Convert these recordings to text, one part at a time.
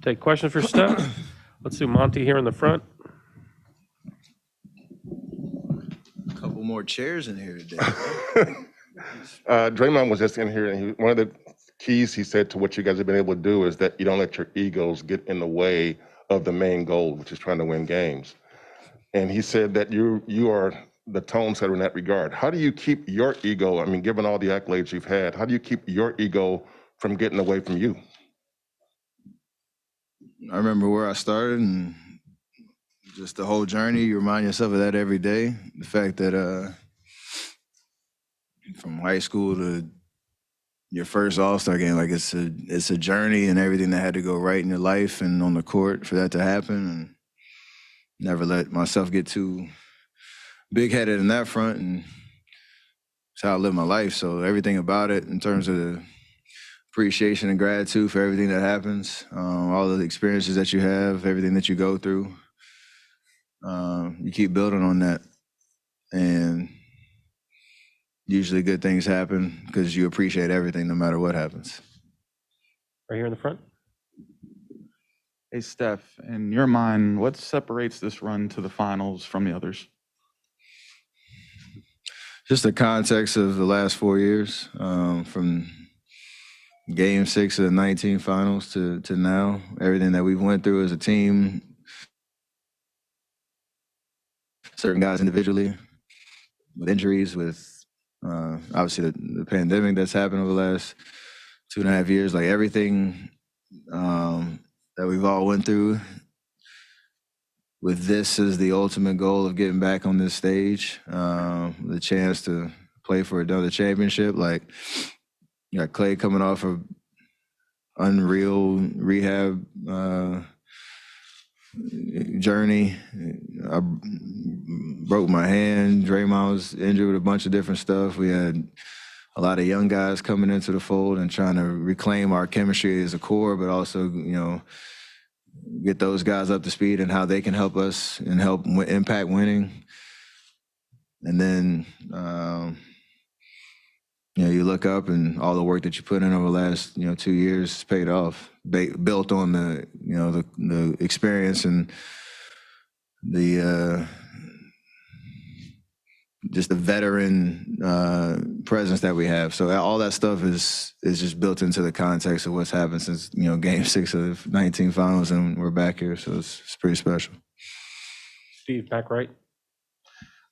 Take questions for Steph. Let's do Monty here in the front. A couple more chairs in here today. Draymond was just in here, and one of the keys he said to what you guys have been able to do is that you don't let your egos get in the way of the main goal, which is trying to win games. And he said that you are the tone setter in that regard. How do you keep your ego, I mean, given all the accolades you've had, how do you keep your ego from getting away from you? I remember where I started and just the whole journey. You remind yourself of that every day. The fact that from high school to your first All-Star game, like it's a journey and everything that had to go right in your life and on the court for that to happen. And never let myself get too big-headed in that front, and it's how I live my life. So everything about it in terms of the appreciation and gratitude for everything that happens, all the experiences that you have, everything that you go through, you keep building on that. And usually good things happen because you appreciate everything no matter what happens. Right here in the front. Hey, Steph, in your mind, what separates this run to the finals from the others? Just the context of the last 4 years, from Game 6 of the 19 finals to now, everything that we've went through as a team, certain guys individually, with injuries, with obviously the pandemic that's happened over the last 2.5 years, like everything that we've all went through, with this as the ultimate goal of getting back on this stage, the chance to play for another championship. Like, you got Clay coming off of unreal rehab journey. I broke my hand. Draymond was injured with a bunch of different stuff. We had a lot of young guys coming into the fold and trying to reclaim our chemistry as a core, but also, you know, get those guys up to speed and how they can help us and help impact winning. And then, you know, you look up and all the work that you put in over the last, 2 years paid off, built on the, the experience and the, just the veteran presence that we have. So all that stuff is just built into the context of what's happened since, Game 6 of the 19 finals, and we're back here. So it's pretty special. Steve, back right.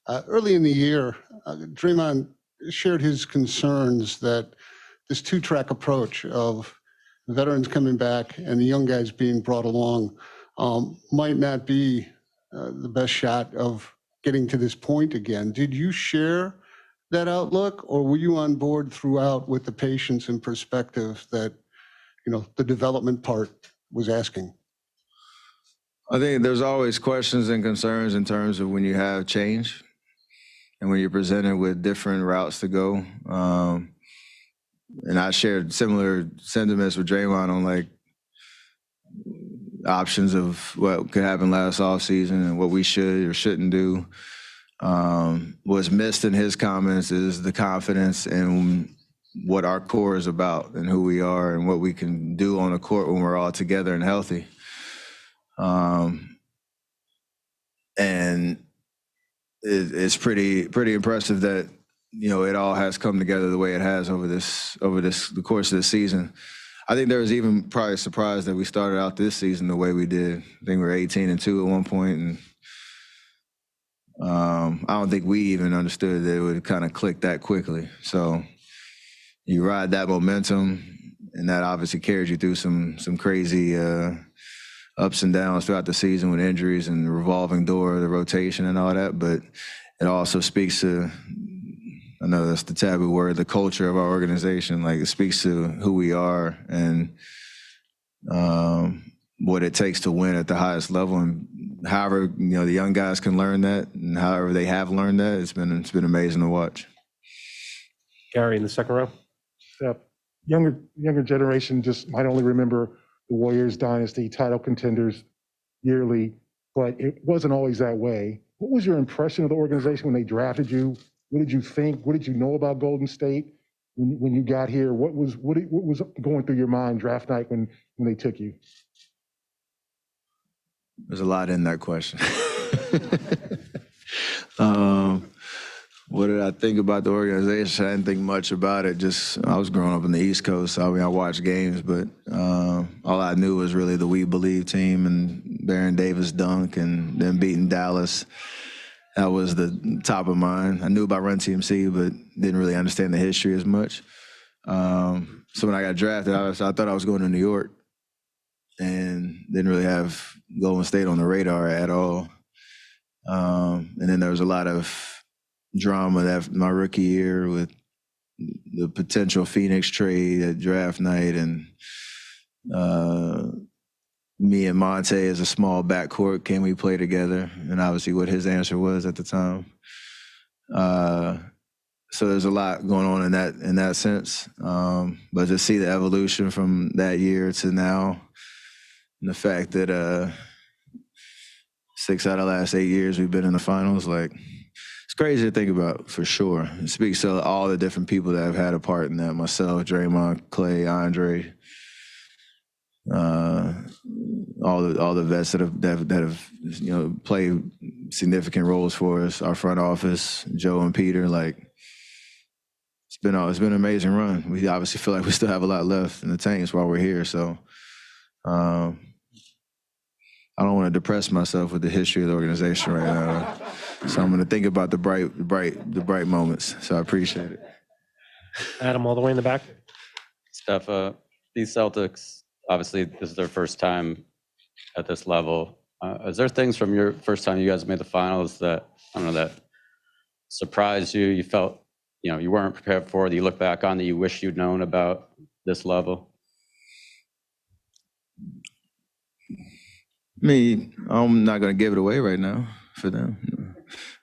Early in the year, Draymond shared his concerns that this two-track approach of veterans coming back and the young guys being brought along might not be the best shot of getting to this point again. Did you share that outlook, or were you on board throughout with the patience and perspective that, the development part was asking? I think there's always questions and concerns in terms of when you have change and when you're presented with different routes to go. And I shared similar sentiments with Draymond on like options of what could happen last offseason and what we should or shouldn't do. What's missed in his comments is the confidence in what our core is about and who we are and what we can do on the court when we're all together and healthy. And it's pretty impressive that, it all has come together the way it has over the course of the season. I think there was even probably a surprise that we started out this season the way we did. I think we were 18-2 at one point, and I don't think we even understood that it would kind of click that quickly. So you ride that momentum, and that obviously carries you through some crazy ups and downs throughout the season with injuries and the revolving door, the rotation and all that. But it also speaks to, I know that's the taboo word, the culture of our organization. Like, it speaks to who we are and what it takes to win at the highest level. And however, the young guys can learn that, and however they have learned that, it's been amazing to watch. Gary in the second row. Yeah. Younger generation just might only remember the Warriors dynasty title contenders yearly, but it wasn't always that way. What was your impression of the organization when they drafted you? What did you think? What did you know about Golden State when you got here? What was going through your mind draft night when they took you? There's a lot in that question. What did I think about the organization? I didn't think much about it. Just I was growing up in the East Coast, so I mean I watched games, but all I knew was really the We Believe team and Baron Davis dunk and then beating Dallas. That was the top of mind. I knew about Run TMC, but didn't really understand the history as much. So when I got drafted, I thought I was going to New York, and didn't really have Golden State on the radar at all. And then there was a lot of drama that my rookie year with the potential Phoenix trade at draft night, and me and Monte as a small backcourt, can we play together? And obviously what his answer was at the time. So there's a lot going on in that sense. But to see the evolution from that year to now, and the fact that 6 out of the last 8 years we've been in the finals, like, it's crazy to think about, for sure. It speaks to all the different people that have had a part in that. Myself, Draymond, Clay, Andre, all the vets that have played significant roles for us. Our front office, Joe and Peter. Like, it's been an amazing run. We obviously feel like we still have a lot left in the tanks while we're here. So I don't want to depress myself with the history of the organization right now. So I'm going to think about the bright moments. So I appreciate it. Adam, all the way in the back. Steph, these Celtics, obviously this is their first time at this level. Is there things from your first time you guys made the finals that, I don't know, that surprised you, you felt, you weren't prepared for, that you look back on that you wish you'd known about this level? Me, I'm not going to give it away right now for them.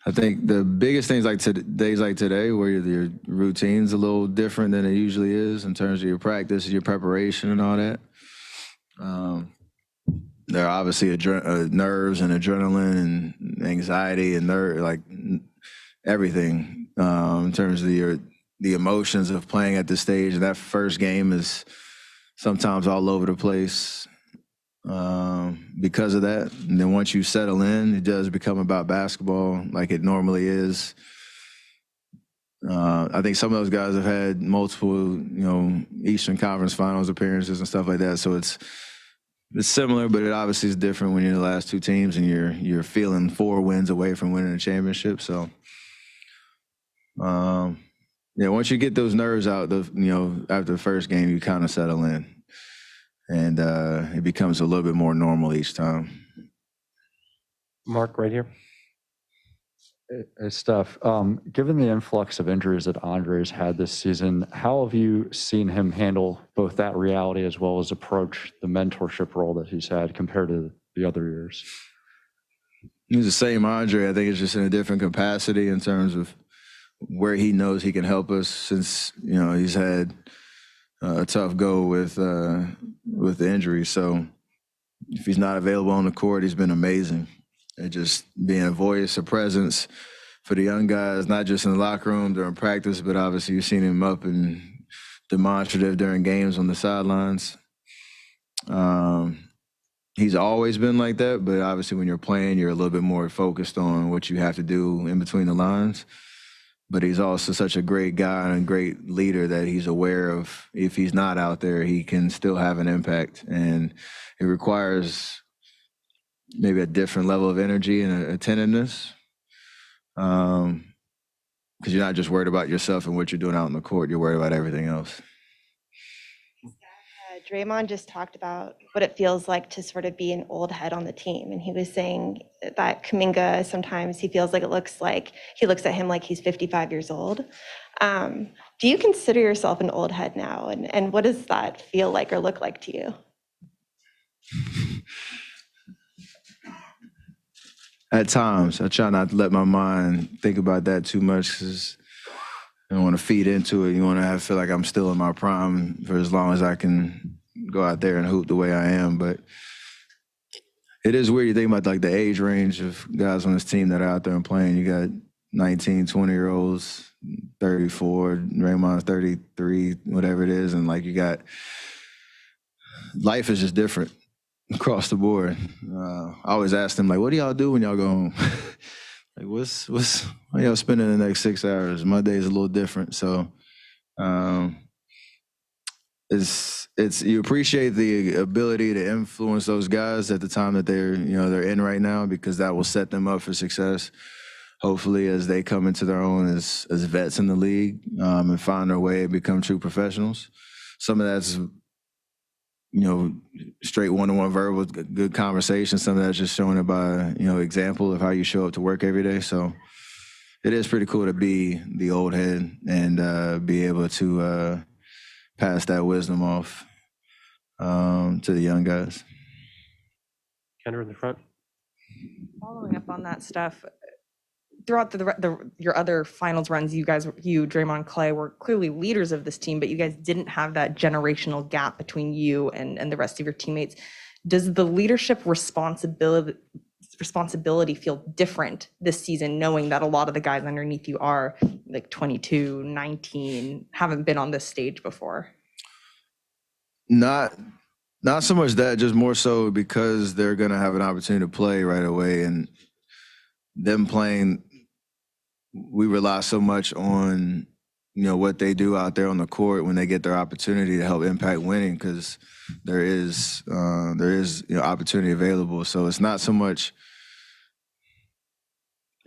I think the biggest things like days like today, where your routine's a little different than it usually is in terms of your practice, your preparation, and all that. There are obviously nerves and adrenaline and anxiety and everything in terms of the emotions of playing at this stage. And that first game is sometimes all over the place because of that. And then once you settle in, it does become about basketball like it normally is. I think some of those guys have had multiple, Eastern Conference Finals appearances and stuff like that. So it's similar, but it obviously is different when you're in the last two teams and you're feeling 4 wins away from winning a championship. So, once you get those nerves out, after the first game, you kind of settle in, and it becomes a little bit more normal each time. Mark, right here. Hey, Steph, given the influx of injuries that Andre's had this season, how have you seen him handle both that reality as well as approach the mentorship role that he's had compared to the other years? He's the same Andre. I think it's just in a different capacity in terms of where he knows he can help us, since he's had a tough go with the injury. So if he's not available on the court, he's been amazing. And just being a voice, a presence for the young guys, not just in the locker room during practice, but obviously you've seen him up and demonstrative during games on the sidelines. He's always been like that, but obviously when you're playing, you're a little bit more focused on what you have to do in between the lines. But he's also such a great guy and a great leader that he's aware of, if he's not out there, he can still have an impact. And it requires maybe a different level of energy and attentiveness, because you're not just worried about yourself and what you're doing out on the court, you're worried about everything else. Draymond just talked about what it feels like to sort of be an old head on the team. And he was saying that Kuminga, sometimes he feels like he looks at him like he's 55 years old. Do you consider yourself an old head now? And what does that feel like or look like to you? At times, I try not to let my mind think about that too much, because I don't want to feed into it. You want to feel like I'm still in my prime for as long as I can go out there and hoop the way I am. But it is weird. You think about like the age range of guys on this team that are out there and playing. You got 19, 20-year-olds, 34, Draymond's 33, whatever it is. And like you got, life is just different. across the board. I always ask them, like, what do y'all do when y'all go home? Like, how y'all spending the next 6 hours? My day is a little different. So it's you appreciate the ability to influence those guys at the time that they're in right now, because that will set them up for success. Hopefully, as they come into their own as vets in the league and find their way and become true professionals. Some of that's straight one-to-one verbal, good conversation. Some of that's just showing it by example of how you show up to work every day. So it is pretty cool to be the old head and be able to pass that wisdom off to the young guys. Kendra in the front. Following up on that stuff, throughout your other finals runs, you, Draymond, Clay, were clearly leaders of this team, but you guys didn't have that generational gap between you and the rest of your teammates. Does the leadership responsibility feel different this season, knowing that a lot of the guys underneath you are like 22, 19, haven't been on this stage before? Not so much that, just more so because they're going to have an opportunity to play right away, and them playing, we rely so much on what they do out there on the court when they get their opportunity to help impact winning, because there is opportunity available. So it's not so much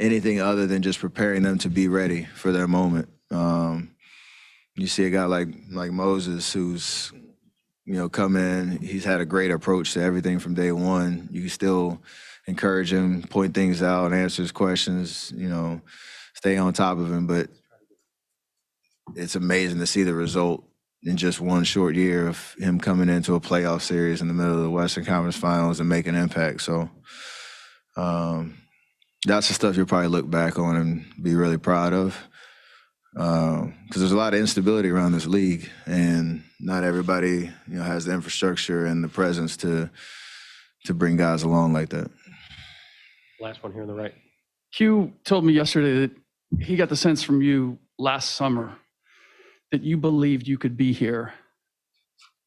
anything other than just preparing them to be ready for their moment. You see a guy like Moses, who's come in, he's had a great approach to everything from day one. You can still encourage him, point things out, answer his questions, stay on top of him. But it's amazing to see the result in just one short year of him coming into a playoff series in the middle of the Western Conference Finals and making an impact. So that's the stuff you'll probably look back on and be really proud of. Because there's a lot of instability around this league, and not everybody has the infrastructure and the presence to bring guys along like that. Last one here on the right. Q told me yesterday that he got the sense from you last summer that you believed you could be here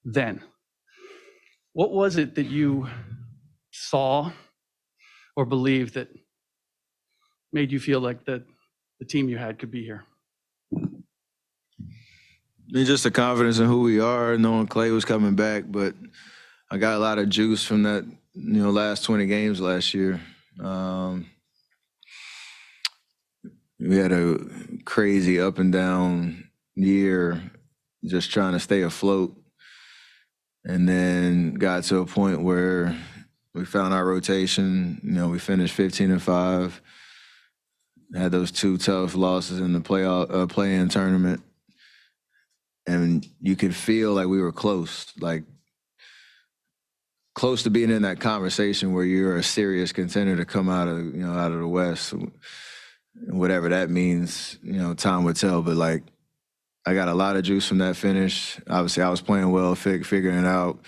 then. What was it that you saw or believed that made you feel like that the team you had could be here? Just the confidence in who we are, knowing Clay was coming back, but I got a lot of juice from that, last 20 games last year. We had a crazy up and down year, just trying to stay afloat, and then got to a point where we found our rotation. We finished 15-5, had those 2 tough losses in the play-in tournament. And you could feel like we were close to being in that conversation where you're a serious contender to come out of the West, whatever that means. Time would tell. But I got a lot of juice from that finish. Obviously, I was playing well, figuring it out.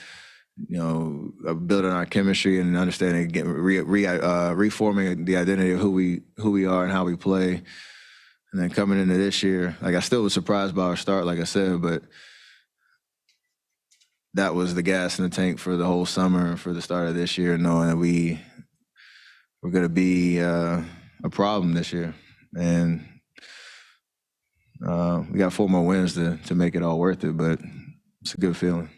Building our chemistry and understanding, reforming the identity of who we are and how we play. And then coming into this year, I still was surprised by our start, like I said, but that was the gas in the tank for the whole summer and for the start of this year, knowing that we're going to be a problem this year. And we got 4 more wins to make it all worth it, but it's a good feeling.